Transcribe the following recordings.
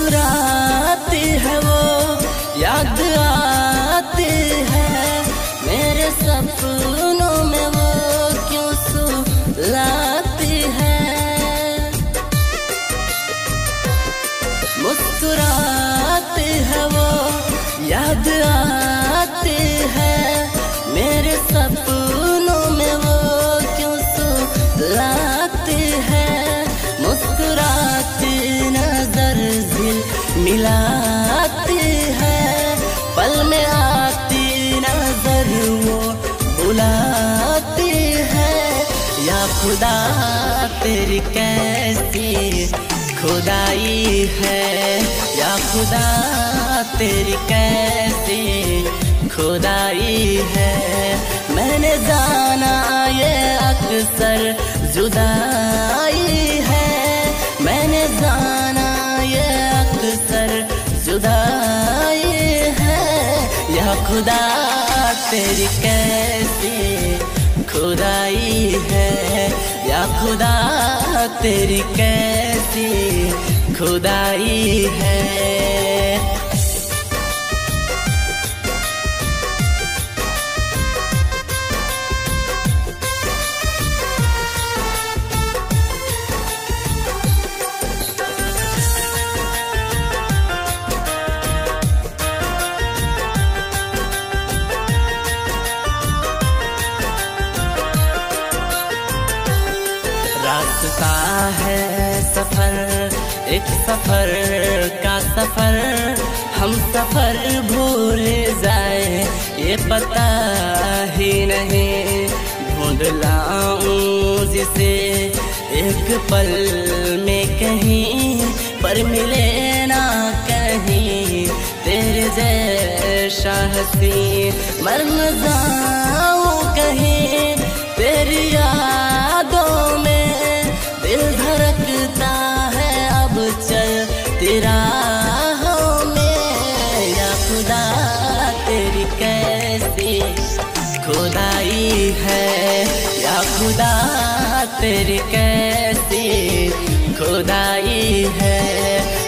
मुस्कुराती है वो, याद आती है मेरे सपनों में वो क्यों सुलाती है। मुस्कुराती है वो, याद आती है मेरे सपनों में वो क्यों सुलाती है। मुस्कुराती नजर दिल मिलाती है, पल में आती नजर वो बुलाती है। या खुदा तेरी कैसी खुदाई है, या खुदा तेरी कैसी खुदाई है। मैंने जाना ये अक्सर जुदाई है, मैंने जाना ये अक्सर जुदाई है। या खुदा तेरी कैसी खुदाई है, या खुदा तेरी कैसी खुदाई है। रास्ता है सफर, एक सफर का सफर, हम सफर भूल जाए ये पता ही नहीं। ढूंढ लाऊं जिसे एक पल में कहीं, पर मिले ना कहीं तेरे जैसा हंसी। मर न जाऊं कहीं तेरी यादों में, दिल धड़कता है अब चल राहों में। या खुदा तेरी कैसी खुदाई है, या खुदा तेरी कैसी खुदाई है।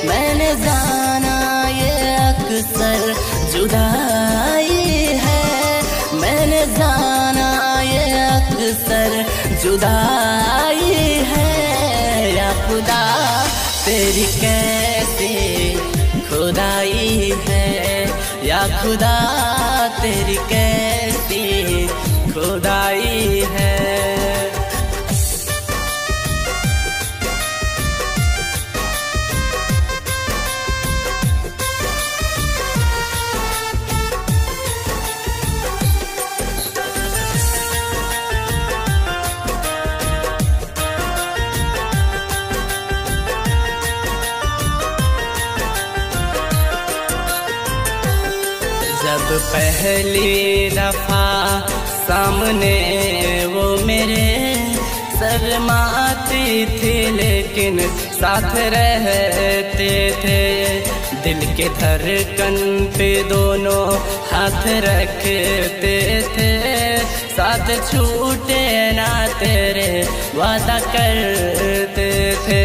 मैंने जाना ये अक्सर जुदाई है, मैंने जाना ये अक्सर जुदाई है। या खुदा तेरी कैसी खुदाई है, या खुदा तेरी कैसी खुदाई है। जब पहली दफा सामने वो मेरे, शर्माती थी लेकिन साथ रहते थे। दिल के धड़कन पे दोनों हाथ रखते थे, साथ छूटे ना तेरे वादा करते थे।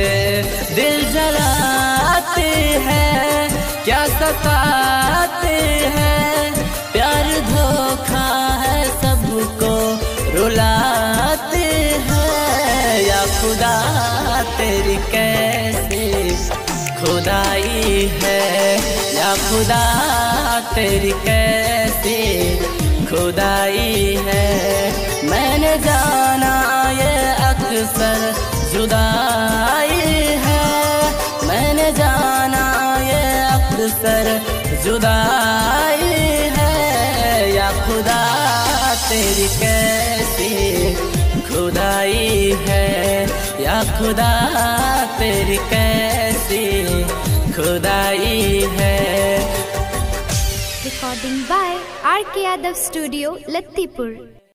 दिल जलाते हैं क्या सताते हैं, प्यार धोखा है सबको रुलाते हैं। या खुदा तेरी कैसी खुदाई है, या खुदा तेरी कैसी खुदाई है। मैंने जाना ये अक्सर जुदाई है, मैंने जाना ये अक्सर जुदाई है। या खुदा तेरी कैसी खुदाई है, या खुदा तेरी कैसी खुदाई है। Recording by RK Yadav Studio, Lattipur.